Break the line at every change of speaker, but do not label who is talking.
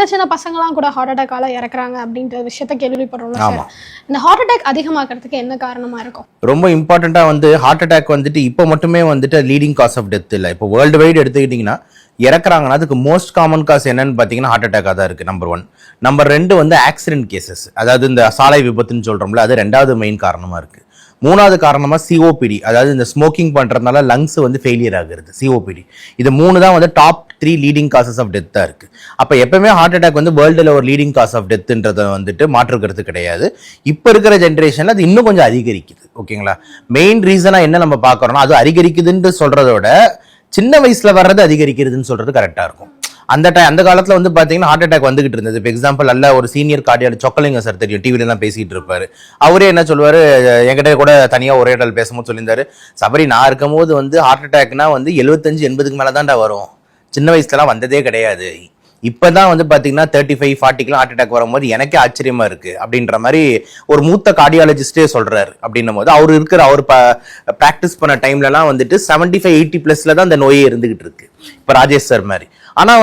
சின்ன சின்ன பசங்களாம் கூட ஹார்ட் அட்டாக்கால இறக்குறாங்க அப்படின்ற விஷயத்த கேள்விப்படுறோம் சார். இந்த ஹார்ட் அட்டாக் அதிகமாகிறதுக்கு என்ன காரணமா இருக்கும்?
ரொம்ப இம்பார்ட்டண்டா ஹார்ட் அட்டாக் இப்போ மட்டுமே லீடிங் காஸ் ஆஃப் டெத் இல்லை. இப்போ வேர்ல்டு வைடு எடுத்துக்கிட்டீங்கன்னா இறக்குறாங்கன்னா அதுக்கு மோஸ்ட் காமன் காஸ் என்னன்னு பார்த்தீங்கன்னா ஹார்ட் அட்டாக்காக தான் இருக்குது. நம்பர் 1. நம்பர் 2 ஆக்சிடென்ட் கேசஸ், அதாவது இந்த சாலை விபத்துன்னு சொல்கிறோம்ல, அது 2வது மெயின் காரணமாக இருக்குது. 3வது காரணமாக சிஓபிடி, அதாவது இந்த ஸ்மோக்கிங் பண்ணுறதுனால லங்ஸ் ஃபெயிலியர் ஆகுறது, சிஓபிடி. இது 3 தான் டாப் 3 லீடிங் காசஸ் ஆஃப் டெத்தாக இருக்குது. அப்போ எப்பவுமே ஹார்ட் அட்டாக் வேர்ல்டில் ஒரு லீடிங் காஸ் ஆஃப் டெத்துன்றதை மாற்றுக்கிறது கிடையாது. இப்போ இருக்கிற ஜென்ரேஷனில் அது இன்னும் கொஞ்சம் அதிகரிக்குது. ஓகேங்களா? மெயின் ரீசனாக என்ன நம்ம பார்க்குறோம்னா, அது அதிகரிக்குதுன்னு சொல்கிறதோட சின்ன வயசில் வர்றது அதிகரிக்கிறதுன்னு சொல்கிறது கரெக்டாக இருக்கும். அந்த காலத்தில் பார்த்தீங்கன்னா ஹார்ட் அட்டாக் வந்துகிட்டு இருந்தது. இப்போ எக்ஸாம்பிள் நல்ல ஒரு சீனியர் கார்டியாலஜிஸ்ட் சொக்கலிங்க சார் தெரியும், டிவிலாம் பேசிகிட்டு இருப்பாரு. அவரே என்ன சொல்லுவார், என்கிட்ட கூட தனியாக ஒரே இடத்துல பேசும்போது சொல்லியிருந்தாரு, சபரி நான் இருக்கும்போது ஹார்ட் அட்டாக்னா 75-80க்கு மேலே தான்டா வரும், சின்ன வயசுலலாம் வந்ததே கிடையாது. இப்போதான் பார்த்தீங்கன்னா 35-40 ஹார்ட் அட்டாக் வரும்போது எனக்கே ஆச்சரியமா இருக்கு அப்படின்ற மாதிரி ஒரு மூத்த கார்டியாலஜிஸ்டே சொல்றாரு. அப்படின்னும் போது அவர் ப்ராக்டிஸ் பண்ண டைம்லலாம் 75-80+ தான் அந்த நோயே இருந்துகிட்டு இருக்கு. இப்போ ராஜேஷ் சார் மாதிரி. ஆனா